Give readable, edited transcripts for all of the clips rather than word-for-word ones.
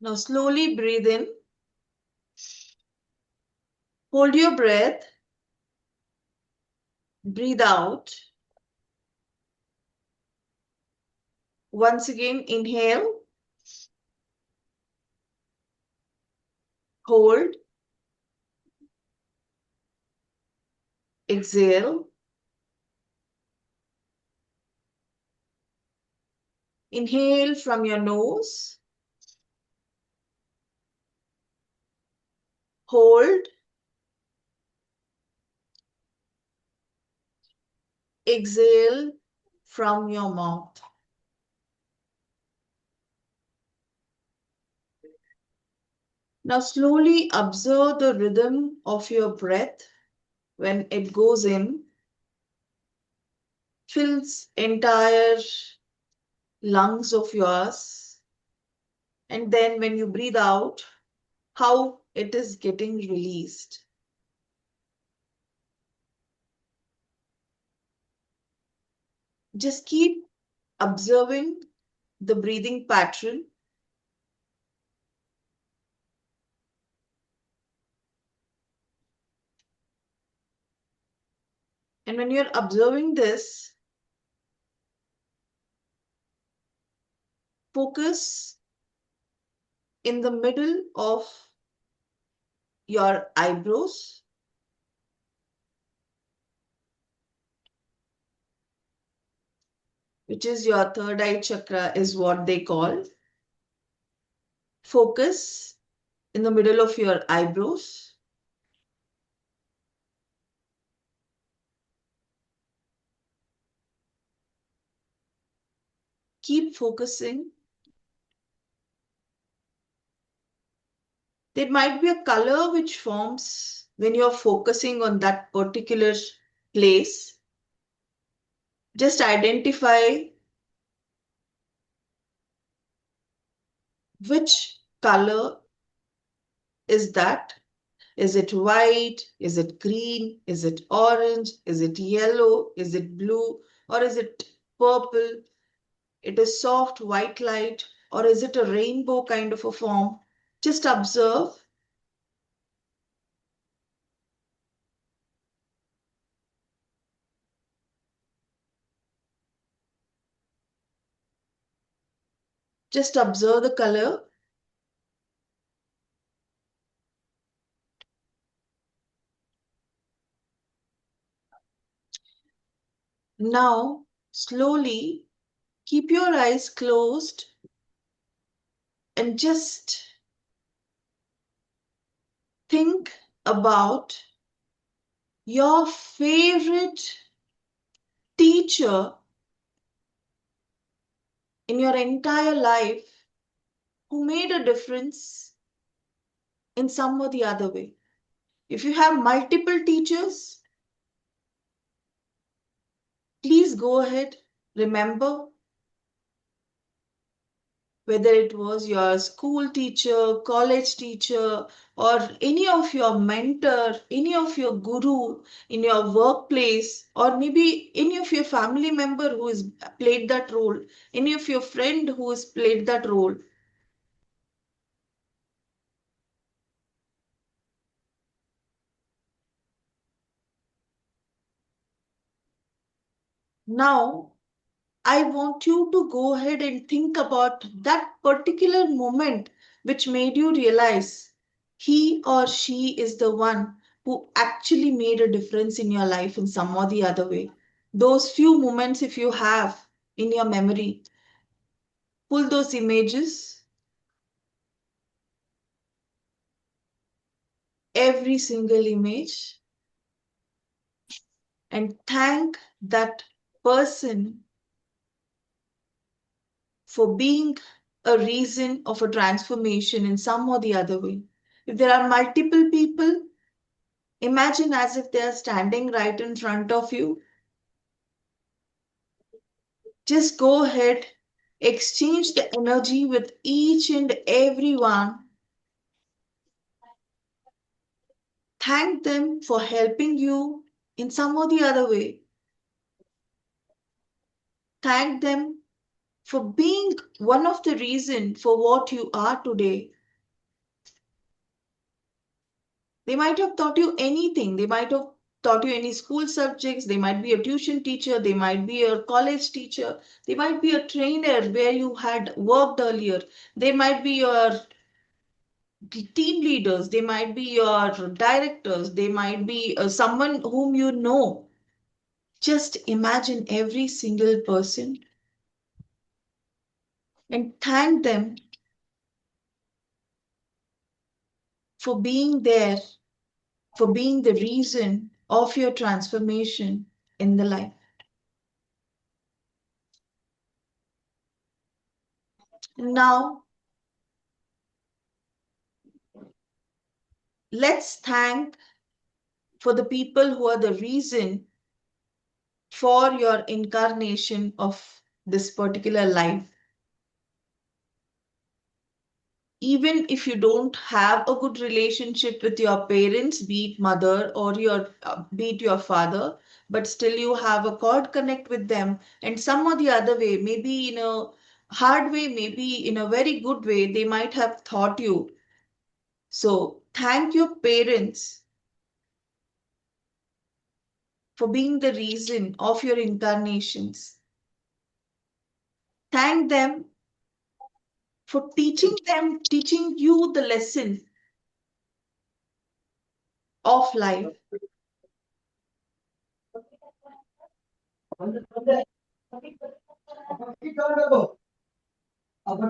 Now slowly breathe in, hold your breath, breathe out. Once again, inhale, hold, exhale. Inhale from your nose, hold, exhale from your mouth. Now slowly observe the rhythm of your breath when it goes in, fills entire lungs of yours, and then when you breathe out, how it is getting released. Just keep observing the breathing pattern. And when you're observing this, focus in the middle of your eyebrows, which is your third eye chakra, is what they call. Focus in the middle of your eyebrows. Keep focusing. There might be a color which forms when you're focusing on that particular place. Just identify which color is that. Is it white? Is it green? Is it orange? Is it yellow? Is it blue? Or is it purple? It is soft white light? Or is it a rainbow kind of a form? Just observe. Just observe the color. Now, slowly keep your eyes closed and just think about your favorite teacher in your entire life who made a difference in some or the other way. If you have multiple teachers, please go ahead, remember whether it was your school teacher, college teacher, or any of your mentor, any of your guru in your workplace, or maybe any of your family member who has played that role, any of your friend who has played that role. Now, I want you to go ahead and think about that particular moment which made you realize he or she is the one who actually made a difference in your life in some or the other way. Those few moments, if you have in your memory, pull those images, every single image, and thank that person for being a reason of a transformation in some or the other way. If there are multiple people, imagine as if they are standing right in front of you. Just go ahead, exchange the energy with each and every one. Thank them for helping you in some or the other way. Thank them for being one of the reason for what you are today. They might have taught you anything. They might have taught you any school subjects. They might be a tuition teacher. They might be a college teacher. They might be a trainer where you had worked earlier. They might be your team leaders. They might be your directors. They might be someone whom you know. Just imagine every single person and thank them for being there, for being the reason of your transformation in the life. Now, let's thank for the people who are the reason for your incarnation of this particular life. Even if you don't have a good relationship with your parents, be it mother or be it your father, but still you have a cord connect with them, and some or the other way, maybe in a hard way, maybe in a very good way, they might have taught you. So thank your parents for being the reason of your incarnations. Thank them for teaching you the lesson of life.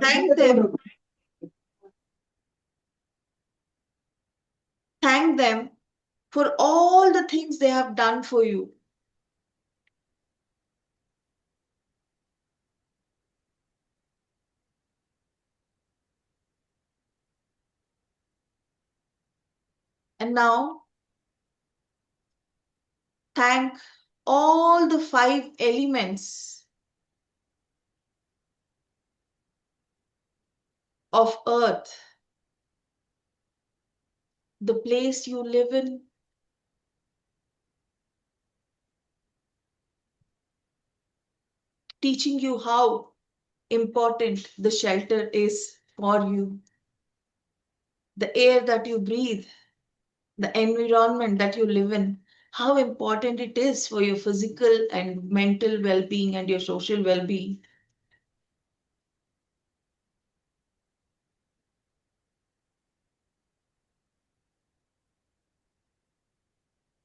Thank them, thank them for all the things they have done for you. And now thank all the five elements of earth, the place you live in, teaching you how important the shelter is for you, the air that you breathe, the environment that you live in, how important it is for your physical and mental well being and your social well being.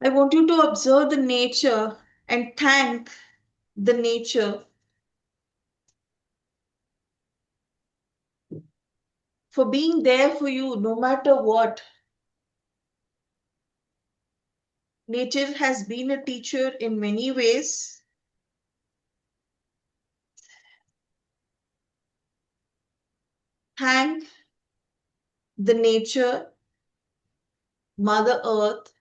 I want you to observe the nature and thank the nature for being there for you no matter what. Nature has been a teacher in many ways. Thank the nature, Mother Earth,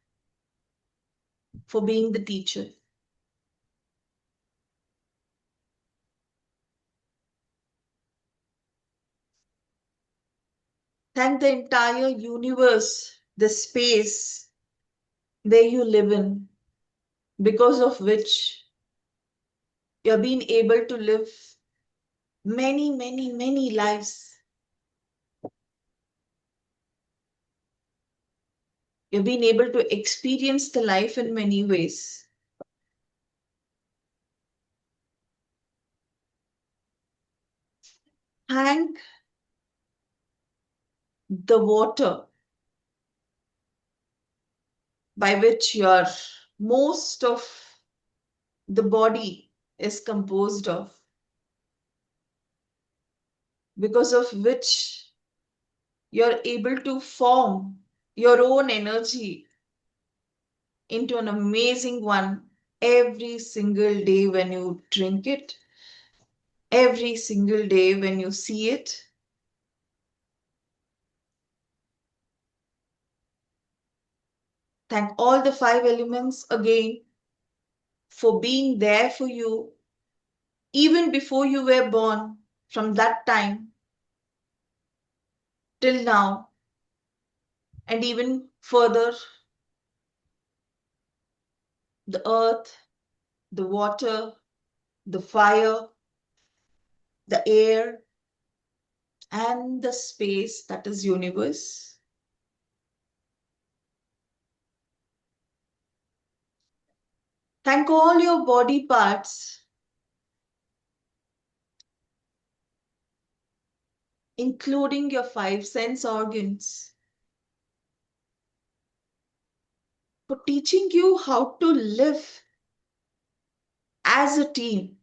for being the teacher. Thank the entire universe, the space where you live in, because of which you're being able to live many, many, many lives. You've been able to experience the life in many ways. Thank the water by which your most of the body is composed of, because of which you're able to form your own energy into an amazing one every single day when you drink it, every single day when you see it. Thank all the five elements again for being there for you even before you were born, from that time till now, and even further, the earth, the water, the fire, the air, and the space that is universe. Thank all your body parts, including your five sense organs, for teaching you how to live as a team.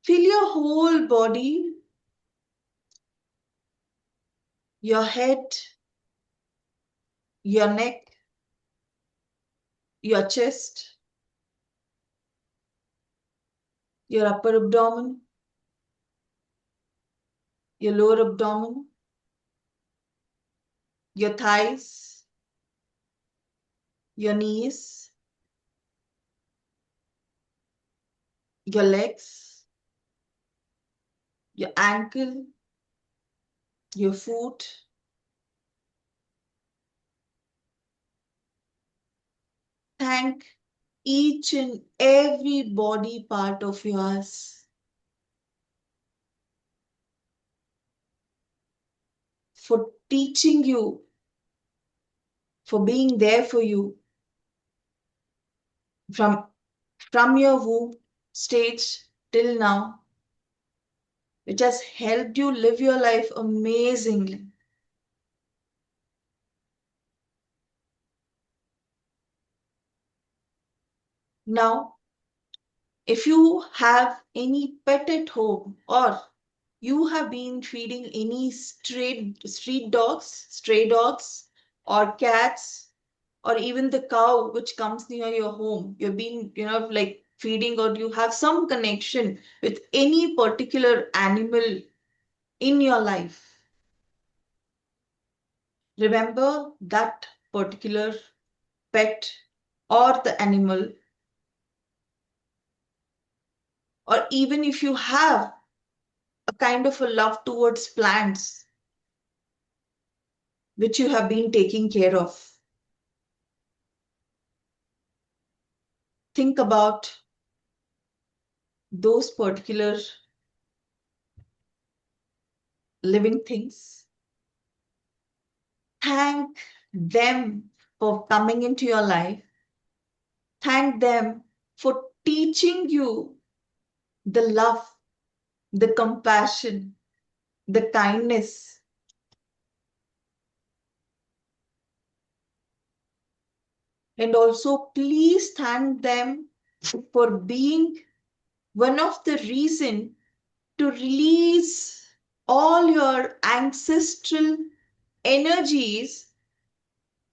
Feel your whole body, your head, your neck, your chest, your upper abdomen, your lower abdomen, your thighs, your knees, your legs, your ankle, your foot. Thank each and every body part of yours for teaching you, for being there for you from, from your womb stage till now, which has helped you live your life amazingly. Now, if you have any pet at home or you have been feeding any street dogs, stray dogs, or cats, or even the cow which comes near your home, you've been, like feeding, or you have some connection with any particular animal in your life. Remember that particular pet or the animal, or even if you have a kind of a love towards plants which you have been taking care of. Think about those particular living things. Thank them for coming into your life. Thank them for teaching you the love, the compassion, the kindness. And also, please thank them for being one of the reason to release all your ancestral energies,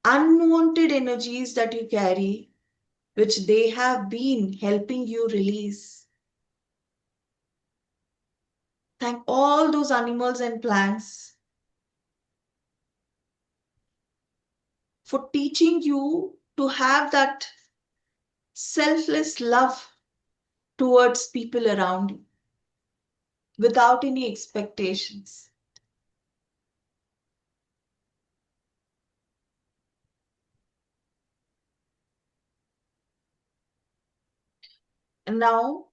unwanted energies that you carry, which they have been helping you release. Thank all those animals and plants for teaching you to have that selfless love towards people around you without any expectations. And now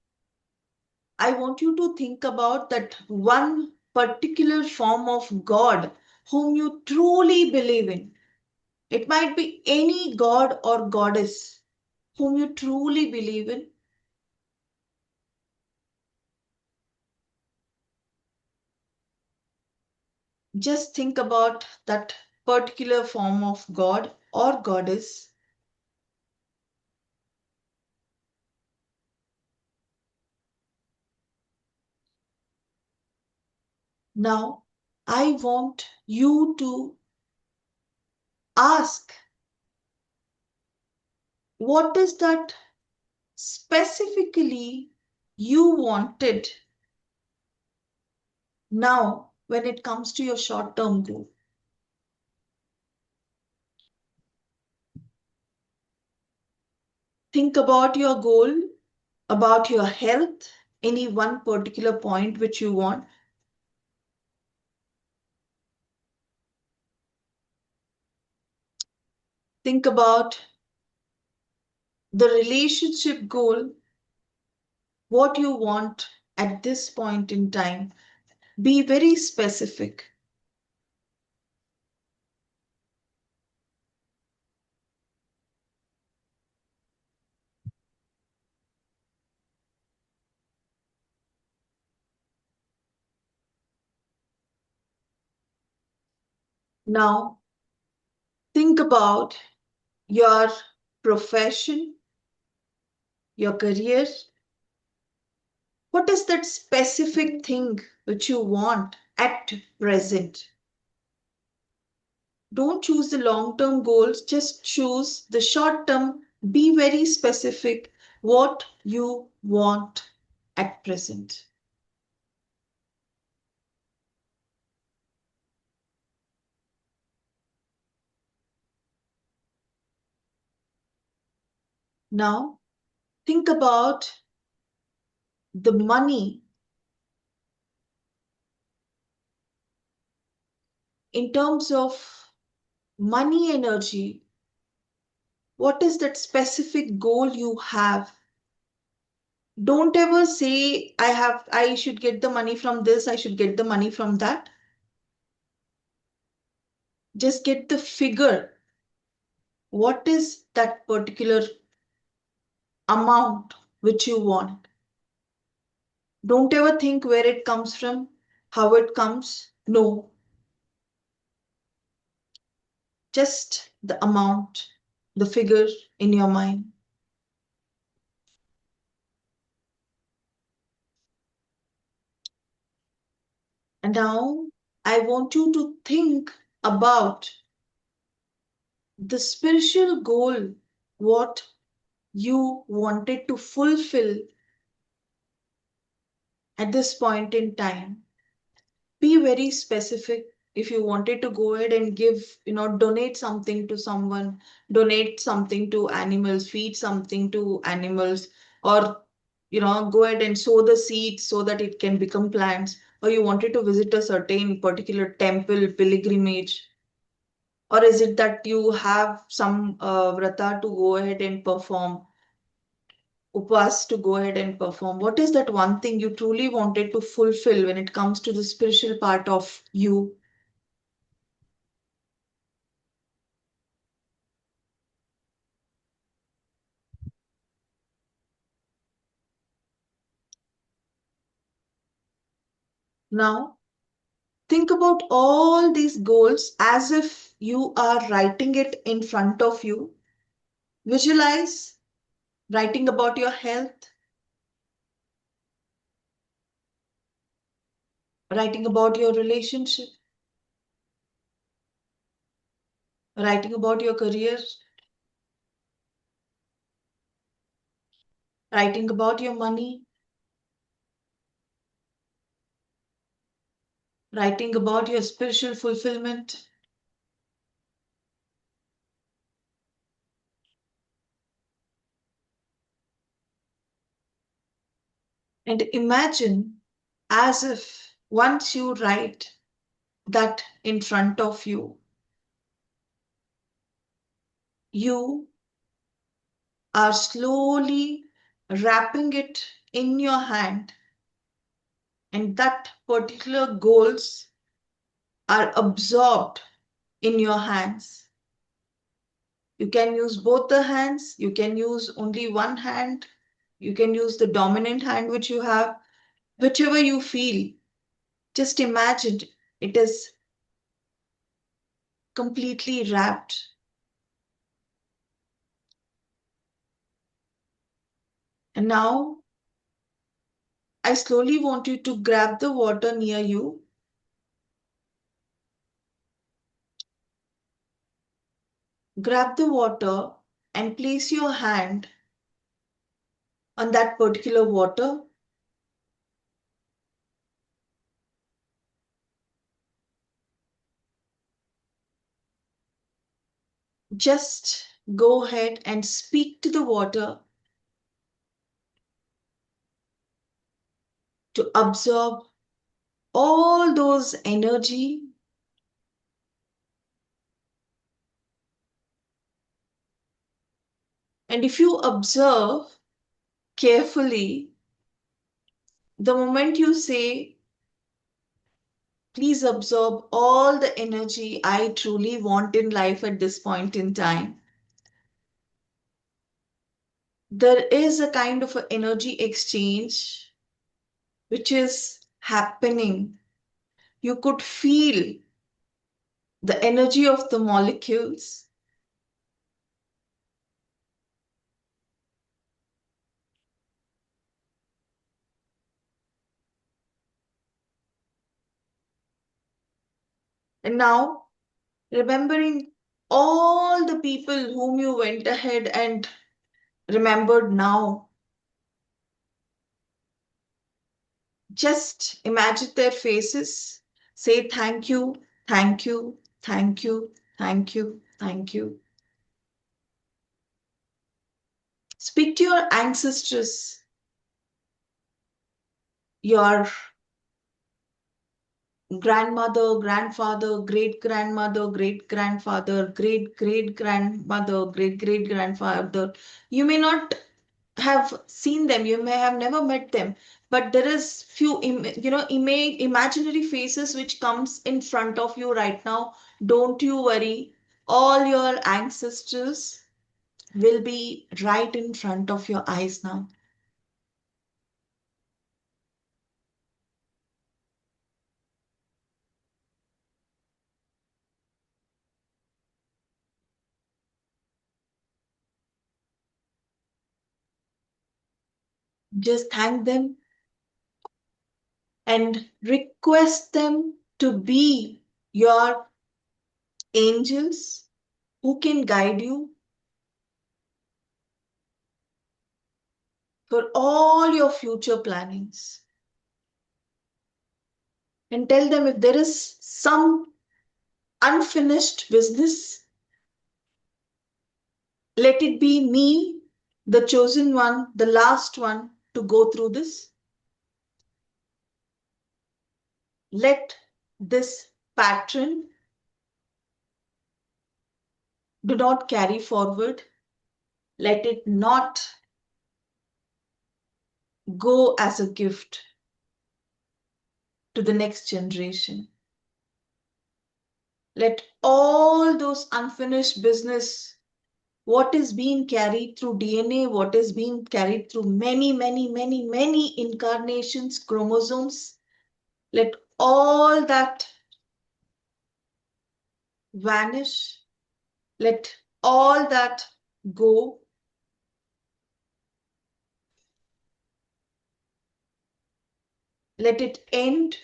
I want you to think about that one particular form of God whom you truly believe in. It might be any god or goddess whom you truly believe in. Just think about that particular form of god or goddess. Now, I want you to ask, what is that specifically you wanted now when it comes to your short term goal? Think about your goal, about your health, any one particular point which you want. Think about the relationship goal, what you want at this point in time. Be very specific. Now, think about your profession, your career. What is that specific thing which you want at present? Don't choose the long term goals, just choose the short term. Be very specific what you want at present. Now, think about the money in terms of money energy. What is that specific goal you have? Don't ever say, I should get the money from this, I should get the money from that. Just get the figure. What is that particular amount which you want? Don't ever think where it comes from, how it comes. No, just the amount, the figure in your mind. And now I want you to think about the spiritual goal, what you wanted to fulfill at this point in time. Be very specific. If you wanted to go ahead and give, donate something to someone, donate something to animals, feed something to animals, or go ahead and sow the seeds so that it can become plants, or you wanted to visit a certain particular temple pilgrimage, or is it that you have some vrata to go ahead and perform, upas to go ahead and perform? What is that one thing you truly wanted to fulfill when it comes to the spiritual part of you? Now, think about all these goals as if you are writing it in front of you. Visualize writing about your health, writing about your relationship, writing about your career, writing about your money, writing about your spiritual fulfillment. And imagine as if once you write that in front of you, you are slowly wrapping it in your hand, and that particular goals are absorbed in your hands. You can use both the hands, you can use only one hand, you can use the dominant hand which you have, whichever you feel. Just imagine it is completely wrapped. And now I slowly want you to grab the water near you, grab the water and place your hand on that particular water. Just go ahead and speak to the water to absorb all those energy And if you observe carefully, the moment you say, please absorb all the energy I truly want in life at this point in time, there is a kind of an energy exchange which is happening. You could feel the energy of the molecules. And now, remembering all the people whom you went ahead and remembered now, just imagine their faces. Say thank you, thank you, thank you, thank you, thank you. Speak to your ancestors, your grandmother, grandfather, great grandmother, great grandfather, great great grandmother, great great grandfather. You may not have seen them, you may have never met them, but there is few imaginary faces which comes in front of you right now. Don't you worry, all your ancestors will be right in front of your eyes now. Just thank them and request them to be your angels who can guide you for all your future plannings. And tell them if there is some unfinished business, let it be me, the chosen one, the last one to go through this. Let this pattern do not carry forward. Let it not go as a gift to the next generation. Let all those unfinished business, what is being carried through DNA, what is being carried through many, many, many, many incarnations, chromosomes, let all that vanish. Let all that go. Let it end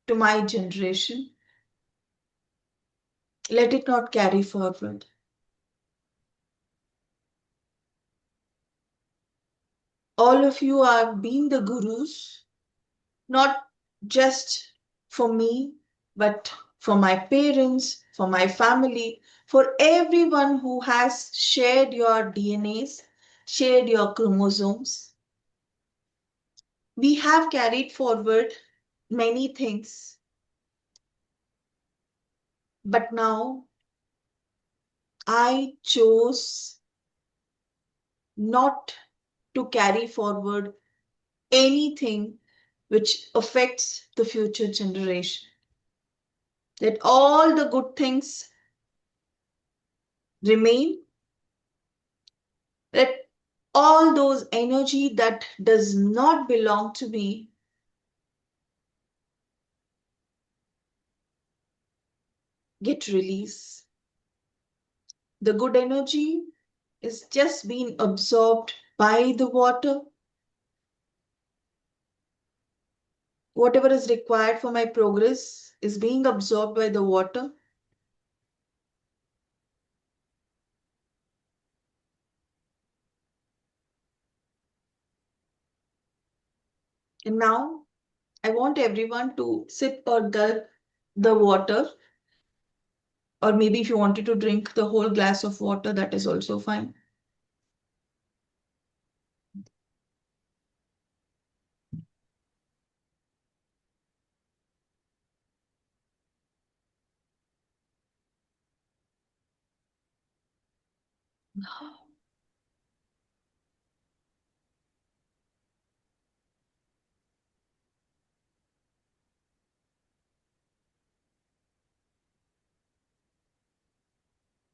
to my generation. Let it not carry forward. All of you are being the gurus, not just for me, but for my parents, for my family, for everyone who has shared your DNAs, shared your chromosomes. We have carried forward many things, but now I chose not to carry forward anything which affects the future generation. Let all the good things remain. Let all those energy that does not belong to me get released. The good energy is just being absorbed by the water. Whatever is required for my progress is being absorbed by the water. And now I want everyone to sip or gulp the water, or maybe if you wanted to drink the whole glass of water, that is also fine.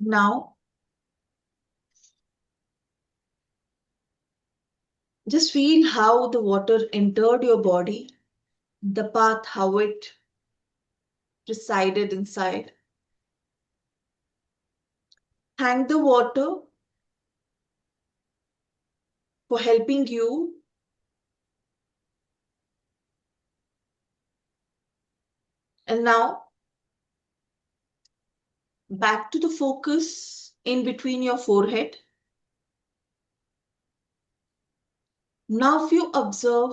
Now, just feel how the water entered your body, the path, how it resided inside. Thank the water for helping you. And now, back to the focus in between your forehead. Now, if you observe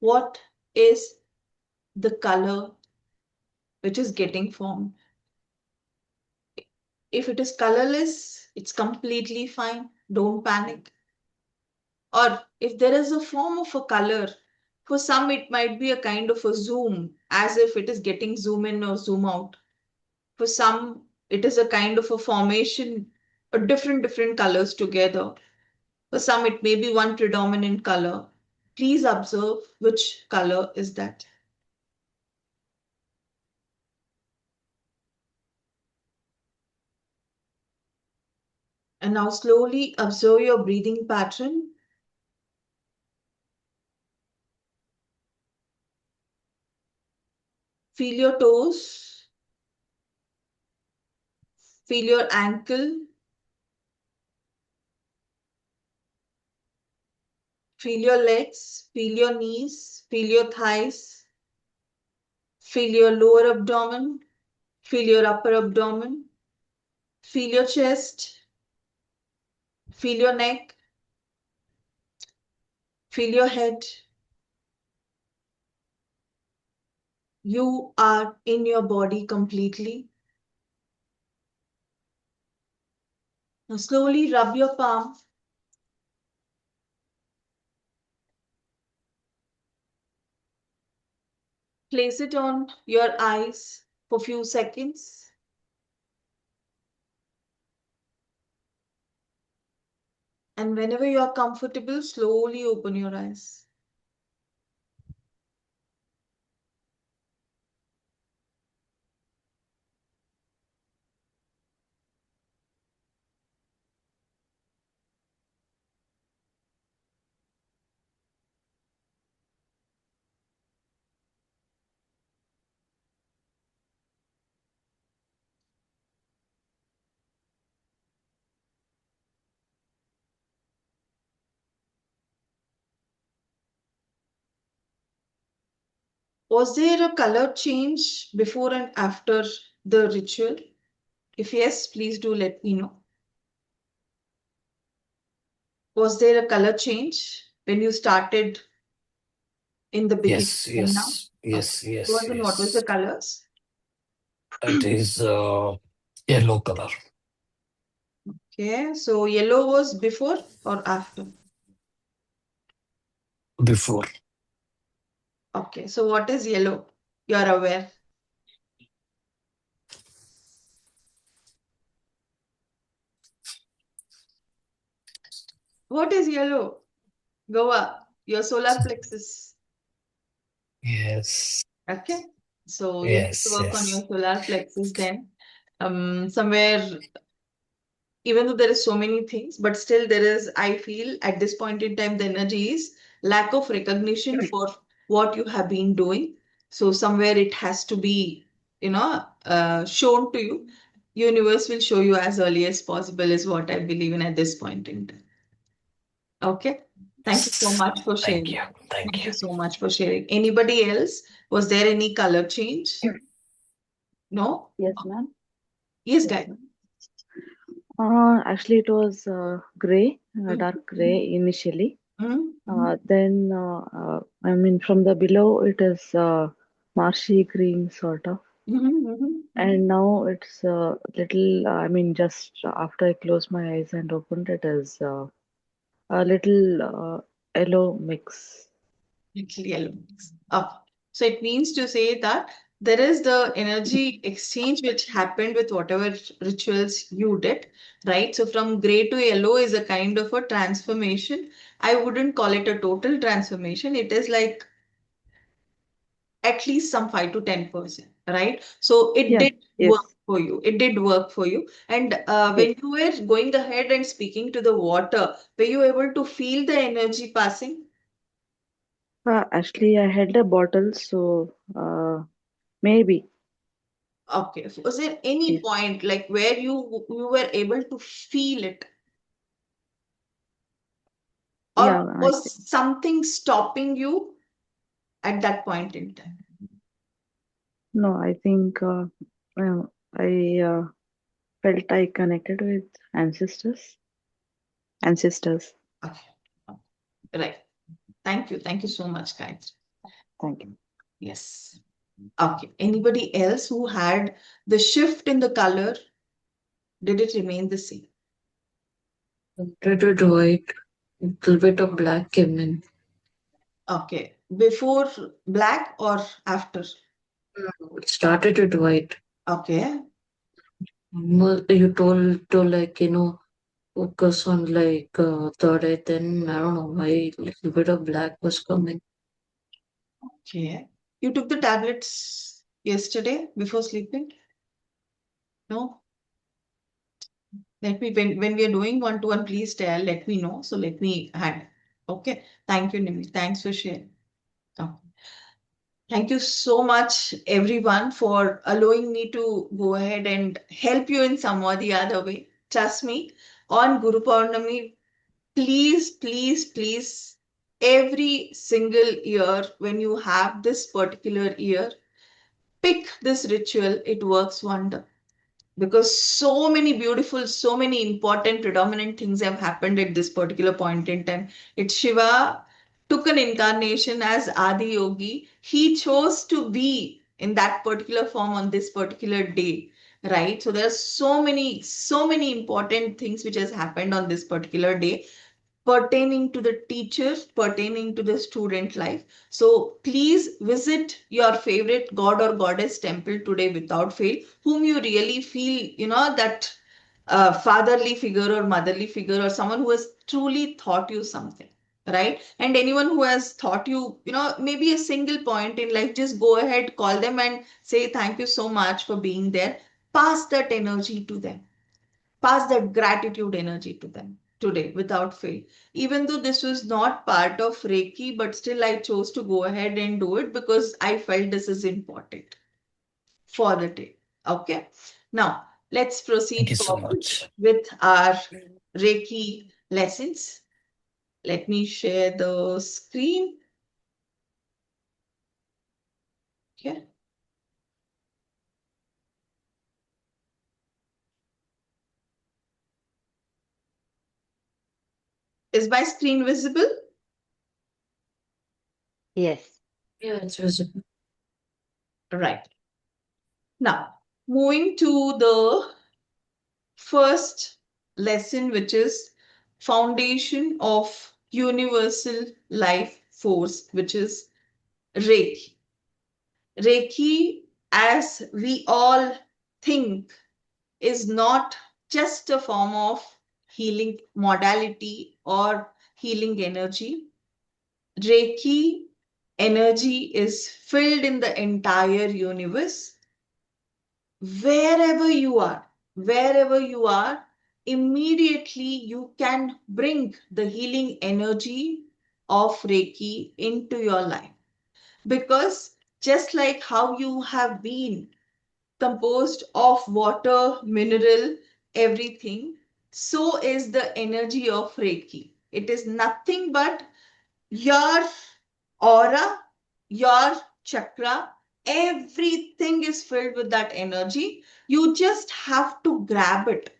what is the color which is getting formed. If it is colorless, it's completely fine. Don't panic. Or if there is a form of a color, for some it might be a kind of a zoom, as if it is getting zoom in or zoom out. For some, it is a kind of a formation, a different colors together. For some, it may be one predominant color. Please observe which color is that. And now slowly observe your breathing pattern. Feel your toes, feel your ankle, feel your legs, feel your knees, feel your thighs, feel your lower abdomen, feel your upper abdomen, feel your chest, feel your neck, feel your head. You are in your body completely. Now slowly rub your palm. Place it on your eyes for a few seconds. And whenever you are comfortable, slowly open your eyes. Was there a color change before and after the ritual? If yes, please do let me know. Was there a color change when you started in the beginning Yes, and now? yes, Okay. yes, yes, What was the yes. colors? It is yellow color. Okay, so yellow was before or after? Before. Okay, so what is yellow? You are aware. What is yellow? Goa, your solar plexus. Yes, Okay, so you have to yes, work on your yes. solar plexus then. Somewhere, even though there is so many things, but still there is, I feel at this point in time, the energy is lack of recognition for what you have been doing. So somewhere it has to be, shown to you. Universe will show you as early as possible is what I believe in at this point in time. Okay. Thank you so Yes. much for Thank you. sharing. Thank Thank you. you so much for sharing. Anybody else? Was there any color change? No? Yes, ma'am. Yes, Yes, guys. ma'am. Actually, it was gray, Mm, dark gray initially. mm, Then, I mean, from the below, it is marshy green sort of. mhm. And now it's little, I mean, just after I closed my eyes and opened it, is a little yellow mix. Little yellow mix. Oh, so it means to say that There is the energy exchange which happened with whatever rituals you did, right? So from gray to yellow is a kind of a transformation. I wouldn't call it a total transformation. It is like at least some 5 to 10%, right? So it Yeah, did work yes, for you. It did work for you. And yes. when you were going ahead and speaking to the water, were you able to feel the energy passing? Actually, I had a bottle, so maybe. Okay. So was there any Yes. point like where you were able to feel it, or Yeah, I was something stopping you at that point in time? no, I think I felt I connected with ancestors. Ancestors. Okay. Right. Thank you. Thank you so much, Gayatri. Thank you. Yes. Okay. Anybody else who had the shift in the color, did it remain the same? Started white, little bit of black came in. Okay. Before black or after? It started with white. Okay. You told to like focus on like third eye. Then I don't know why little bit of black was coming. Okay. You took the tablets yesterday before sleeping? No? Let me, when we are doing one-to-one, please tell, let me know. So let me hand. Okay. Thank you, Nimi. Thanks for sharing. Oh. Thank you so much, everyone, for allowing me to go ahead and help you in some or the other way. Trust me, on Guru Purnami, please, please, please, every single year when you have this particular year, pick this ritual. It works wonder, because so many beautiful, so many important, predominant things have happened at this particular point in time. It's Shiva took an incarnation as Adi Yogi. He chose to be in that particular form on this particular day, right? So there are so many important things which has happened on this particular day, pertaining to the teachers, pertaining to the student life. So please visit your favorite god or goddess temple today without fail, whom you really feel, that fatherly figure or motherly figure, or someone who has truly taught you something, right? And anyone who has taught you, maybe a single point in life, just go ahead, call them and say thank you so much for being there. Pass that energy to them, pass that gratitude energy to them today without fail. Even though this was not part of Reiki, but still I chose to go ahead and do it because I felt this is important for the day. Okay. Now, let's Thank proceed you so forward much. with our Reiki lessons. Let me share the screen. Okay. Is my screen visible? Yes. Yeah, it's visible. Right. Now, moving to the first lesson, which is foundation of universal life force, which is Reiki. Reiki, as we all think, is not just a form of healing modality or healing energy. Reiki energy is filled in the entire universe. Wherever you are, immediately you can bring the healing energy of Reiki into your life. Because just like how you have been composed of water, mineral, everything, so is the energy of Reiki. It is nothing but your aura, your chakra, everything is filled with that energy. You just have to grab it.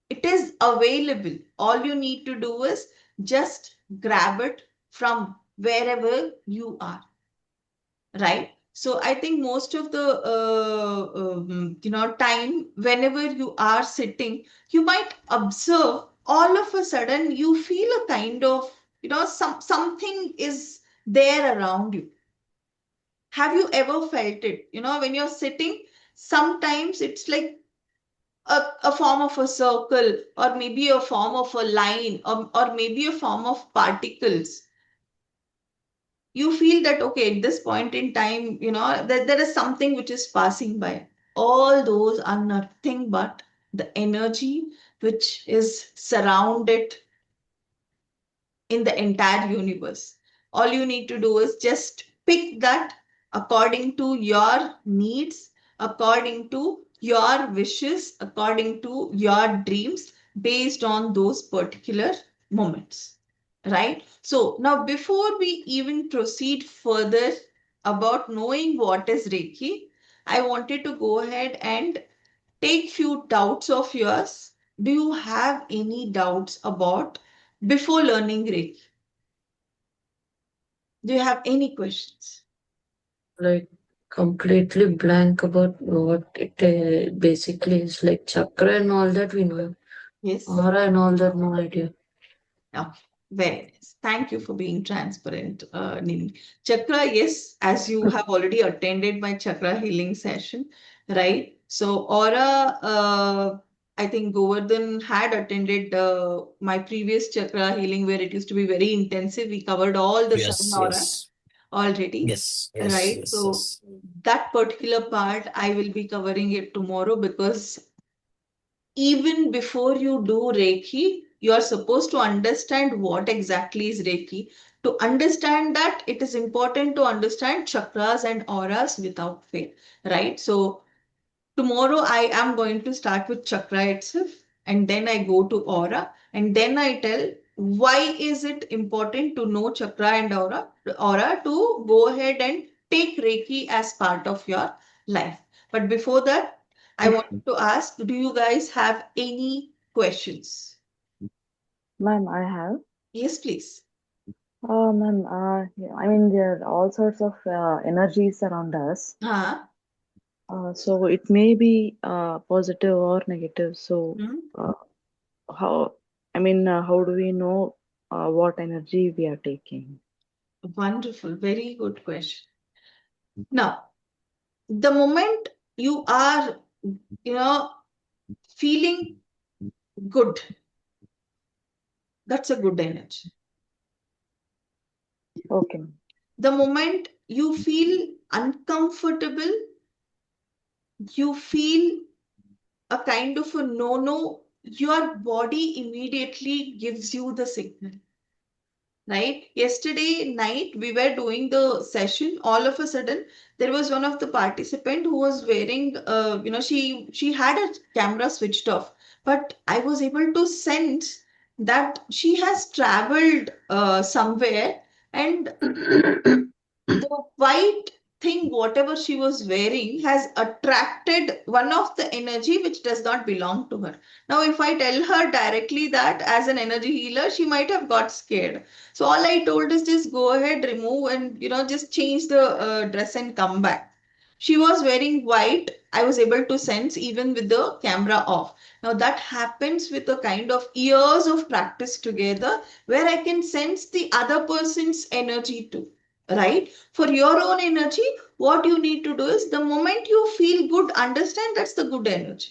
It is available. All you need to do is just grab it from wherever you are, right? So I think most of the time, whenever you are sitting, you might observe all of a sudden you feel a kind of, something is there around you. Have you ever felt it? When you're sitting, sometimes it's like a form of a circle, or maybe a form of a line, or maybe a form of particles. You feel that, okay, at this point in time, that there is something which is passing by. All those are nothing but the energy which is surrounded in the entire universe. All you need to do is just pick that according to your needs, according to your wishes, according to your dreams, based on those particular moments. Right? So, now before we even proceed further about knowing what is Reiki, I wanted to go ahead and take few doubts of yours. Do you have any doubts about before learning Reiki? Do you have any questions? Like completely blank about what it basically is. Like chakra and all that we know. Yes. Aura and all that, no idea. Okay. Very nice. Thank you for being transparent, Nimi. Chakra, yes, as you have already attended my chakra healing session, right? So, aura, I think Govardhan had attended my previous chakra healing where it used to be very intensive. We covered all the seven Yes, auras yes, already, yes, yes, right? yes, So, yes. that particular part, I will be covering it tomorrow, because even before you do Reiki, you are supposed to understand what exactly is Reiki. To understand that, it is important to understand chakras and auras without fail, right? So, tomorrow I am going to start with chakra itself, and then I go to aura, and then I tell why is it important to know chakra and aura to go ahead and take Reiki as part of your life. But before that, I wanted to ask, do you guys have any questions? Ma'am, I have. Yes, please. Ma'am, yeah, I mean, there are all sorts of energies around us. Huh? So it may be positive or negative. So, Hmm? uh, how, how do we know what energy we are taking? Wonderful. Very good question. Now, the moment you are, you know, feeling good, that's a good energy. Okay, ma'am. The moment you feel uncomfortable, you feel a kind of a no, your body immediately gives you the signal. Right? Yesterday night, we were doing the session. All of a sudden, there was one of the participant who was wearing, she had a camera switched off, but I was able to sense that she has traveled somewhere, and the white thing, whatever she was wearing, has attracted one of the energy which does not belong to her. Now, if I tell her directly that as an energy healer, she might have got scared. So all I told is just go ahead, remove, and just change the dress and come back. She was wearing white. I was able to sense even with the camera off. Now that happens with a kind of years of practice together, where I can sense the other person's energy too, right? For your own energy, what you need to do is the moment you feel good, understand that's the good energy.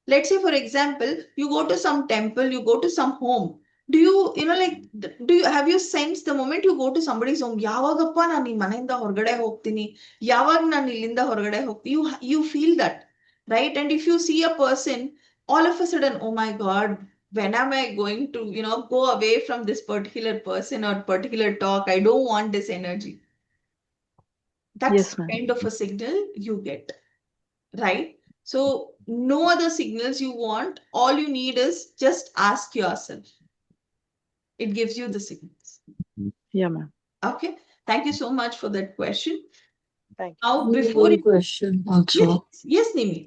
Let's say, for example, you go to some temple, you go to some home. Do you, like, do you have you sensed the moment you go to somebody's home, ಯಾವಾಗಪ್ಪ ನಾನು ಈ ಮನೆಯಿಂದ ಹೊರಗಡೆ ಹೋಗ್ತೀನಿ, ಯಾವಾಗ ನಾನು ಇಲ್ಲಿಂದ ಹೊರಗಡೆ ಹೋಗ್ತೀನಿ, you feel that, right? And if you see a person, all of a sudden, oh my God, when am I going to, go away from this particular person or particular talk? I don't want this energy. That's Yes, the ma'am. kind of a signal you get, right? So, no other signals you want. All you need is just ask yourself. It gives you the signals. Yeah, ma'am. Okay. Thank you so much for that question. Thank you. Now, before One you, question yes, also. yes, Nimi.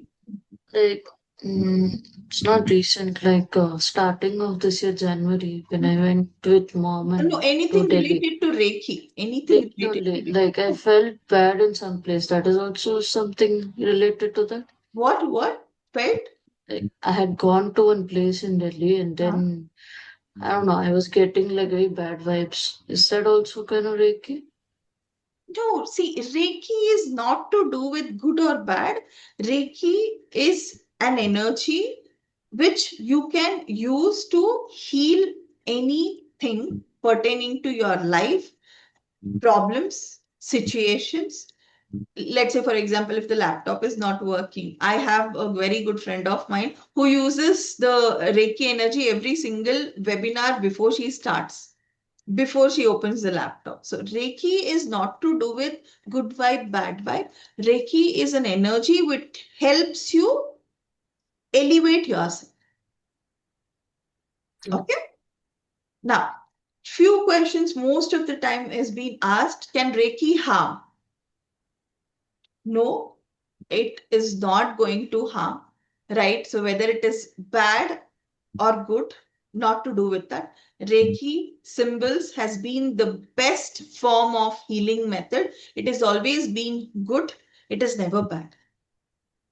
Like, it's not recent, like starting of this year, January, when I went with mom No, and to anything Delhi. related to Reiki. Anything Like, no, related to Reiki. like I felt bad in some place. That is also something related to that. What? Felt? Like, I had gone to one place in Delhi and Huh? then, I don't know, I was getting like very bad vibes. Is that also kind of Reiki? No, see, Reiki is not to do with good or bad. Reiki is an energy which you can use to heal anything pertaining to your life, problems, situations. Let's say, for example, if the laptop is not working, I have a very good friend of mine who uses the Reiki energy every single webinar before she opens the laptop. So Reiki is not to do with good vibe, bad vibe. Reiki is an energy which helps you elevate yourself. Okay. Now, few questions most of the time is being asked, can Reiki harm? No, it is not going to harm, right? So whether it is bad or good, not to do with that. Reiki symbols has been the best form of healing method. It has always been good. It is never bad.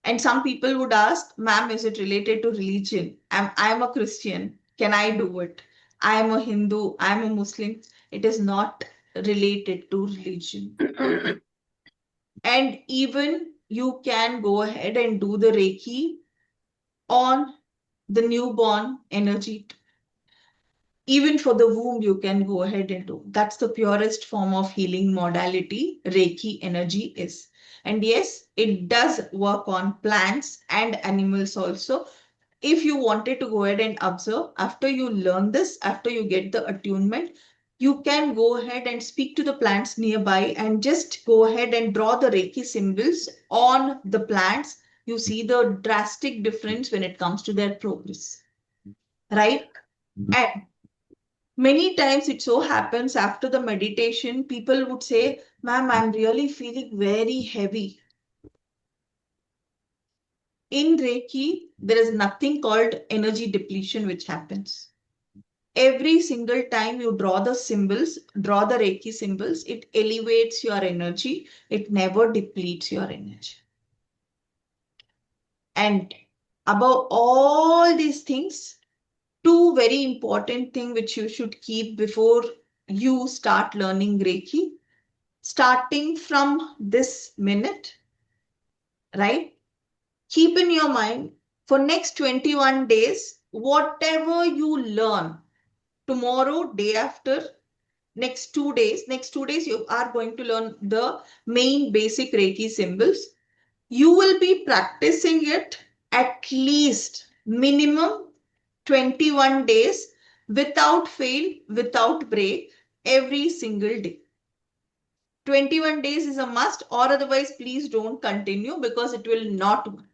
And some people would ask, ma'am, is it related to religion? I'm a Christian. Can I do it? I'm a Hindu. I'm a Muslim. It is not related to religion. And even you can go ahead and do the Reiki on the newborn energy. Even for the womb, you can go ahead and do. That's the purest form of healing modality Reiki energy is. And yes, it does work on plants and animals also. If you wanted to go ahead and observe, after you learn this, after you get the attunement, you can go ahead and speak to the plants nearby and just go ahead and draw the Reiki symbols on the plants. You see the drastic difference when it comes to their progress, right? And many times it so happens after the meditation, people would say, ma'am, I'm really feeling very heavy. In Reiki, there is nothing called energy depletion which happens. Every single time you draw the symbols, draw the Reiki symbols, it elevates your energy. It never depletes your energy. And above all these things, two very important things which you should keep before you start learning Reiki. Starting from this minute, right? Keep in your mind for next 21 days, whatever you learn tomorrow, day after, next 2 days, you are going to learn the main basic Reiki symbols. You will be practicing it at least minimum 21 days without fail, without break, every single day. 21 days is a must, or otherwise please don't continue because it will not work.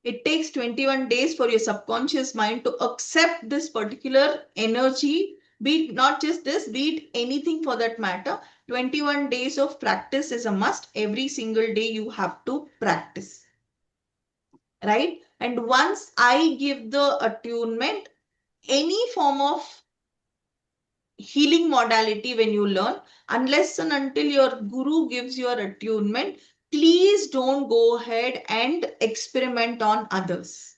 It takes 21 days for your subconscious mind to accept this particular energy, be it not just this, be it anything for that matter. 21 days of practice is a must. Every single day you have to practice, right? And once I give the attunement, any form of healing modality when you learn, unless and until your guru gives your attunement, please don't go ahead and experiment on others.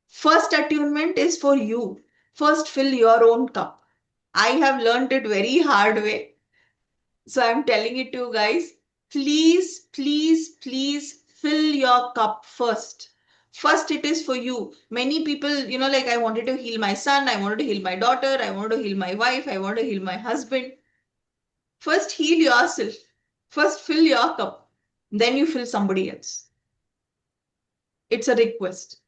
First attunement is for you. First fill your own cup. I have learned it very hard way. So I'm telling it to you guys. Please, please, please fill your cup first. First, it is for you. Many people, like I wanted to heal my son, I wanted to heal my daughter, I wanted to heal my wife, I want to heal my husband. First, heal yourself. First, fill your cup. Then you fill somebody else. It's a request.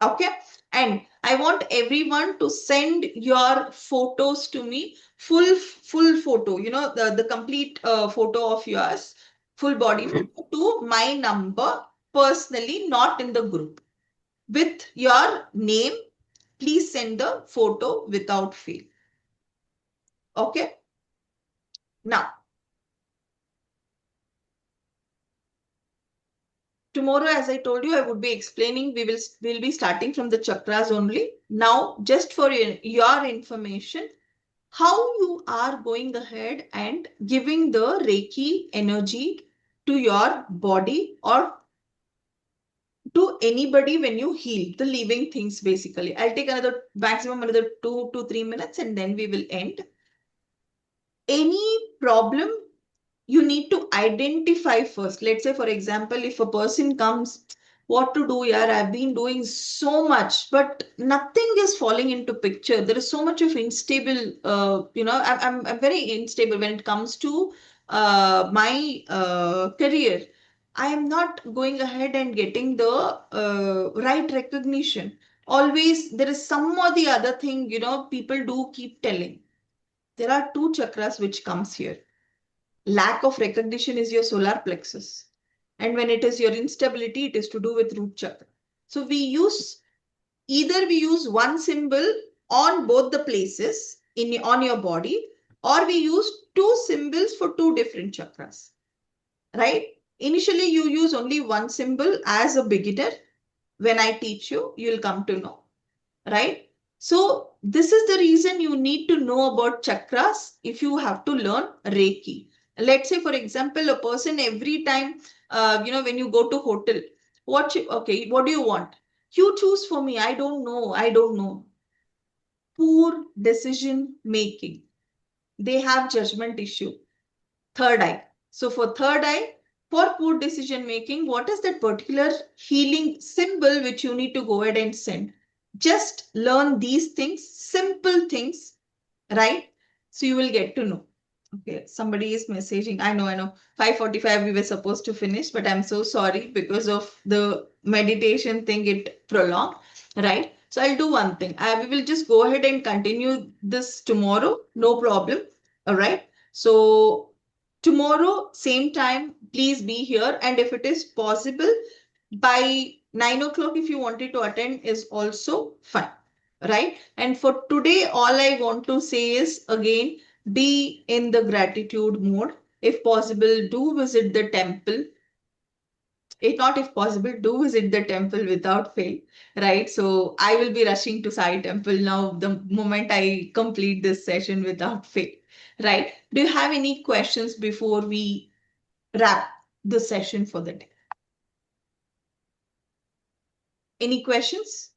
Okay. And I want everyone to send your photos to me, full photo, the complete photo of yours, full body photo to my number personally, not in the group. With your name, please send the photo without fail. Okay. Now, tomorrow, as I told you, I would be explaining, we'll be starting from the chakras only. Now, just for your information, how you are going ahead and giving the Reiki energy to your body or to anybody when you heal the living things, basically. I'll take maximum another 2 to 3 minutes and then we will end. any problem, you need to identify first. Let's say, for example, if a person comes, what to do? Yeah, I've been doing so much, but nothing is falling into picture. There is so much of unstable, I'm very unstable when it comes to my career. I am not going ahead and getting the right recognition. Always there is some or the other thing, people do keep telling. There are two chakras which comes here. Lack of recognition is your solar plexus. And when it is your instability, it is to do with root chakra. So either we use one symbol on both the places on your body, or we use two symbols for two different chakras, right? Initially, you use only one symbol as a beginner. When I teach you, you'll come to know, right? So this is the reason you need to know about chakras if you have to learn Reiki. Let's say, for example, a person every time, when you go to hotel, what do you want? You choose for me. I don't know. I don't know. Poor decision making. They have judgment issue. Third eye. So for third eye, for poor decision making, what is that particular healing symbol which you need to go ahead and send? Just learn these things, simple things, right? So you will get to know. Okay, somebody is messaging. I know. 5:45 we were supposed to finish, but I'm so sorry because of the meditation thing, it prolonged, right? So I'll do one thing. We will just go ahead and continue this tomorrow. No problem. All right. So tomorrow, same time, please be here. And if it is possible, by 9 o'clock, if you wanted to attend, is also fine, right? And for today, all I want to say is again, be in the gratitude mode. If possible, do visit the temple. If not, if possible, do visit the temple without fail, right? So I will be rushing to Sai Temple now the moment I complete this session without fail, right? Do you have any questions before we wrap the session for the day? Any questions?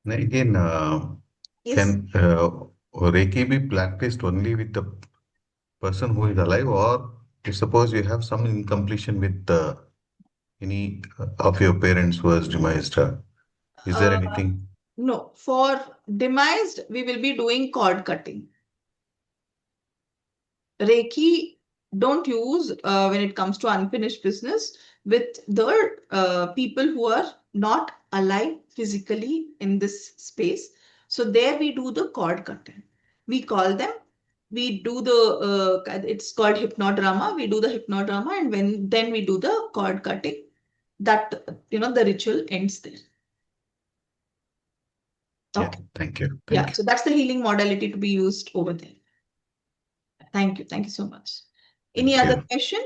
Again, Yes. can Reiki be practiced only with the person who is alive, or suppose you have some incompletion with any of your parents who has demised? Is there Uh, anything? no, for demised, we will be doing cord cutting. Reiki don't use when it comes to unfinished business with the people who are not alive physically in this space. So there we do the cord cutting. We call them, we do it's called hypnodrama. We do the hypnodrama, and then we do the cord cutting. That, the ritual ends there. Yeah, Okay. thank you. Yeah, Thank you. so that's the healing modality to be used over there. Thank you. Thank you so much. Any Thank other you. question?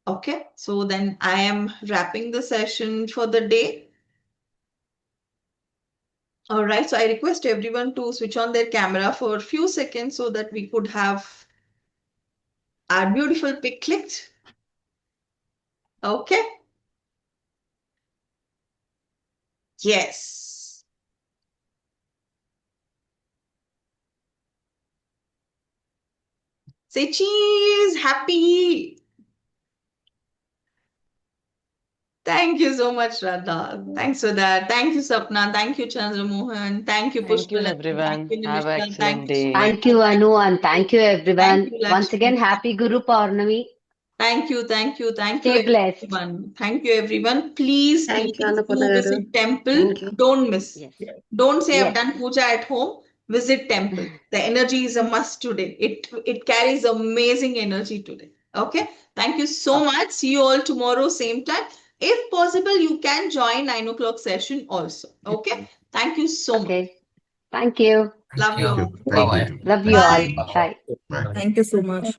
Okay, so then I am wrapping the session for the day. All right, so I request everyone to switch on their camera for a few seconds so that we could have our beautiful pic clicked. Okay. Yes. Say cheese, happy. Thank you so much, Radha. Thanks for that. Thank you, Sapna. Thank you, Chandramohan. Thank you, Thank you, Pushpalan. Thank everyone. you, Have an Nimishka. Thank excellent you, day. Thank Sumaila. you, Thank Anu, you, and thank you, Thank everyone. you, Once again, Lakshmi. happy Guru Purnami. Thank you, thank you, thank you, Stay blessed. everyone. Thank you, everyone. Please, Thank you, please Annapurna do garu. visit temple. Thank you. Don't miss. Yes. Don't say I've Yes. done puja at home. Visit temple. The energy is a must today. It carries amazing energy today. Okay. Thank you so Okay. much. See you all tomorrow, same time. If possible, you can join 9 o'clock session also. Okay. Thank you so much. Okay. Thank you. Love you Thank Thank you. all. you. Bye Thank bye. you. Love you Thank you. all. Bye. Bye. Bye. Thank you so much.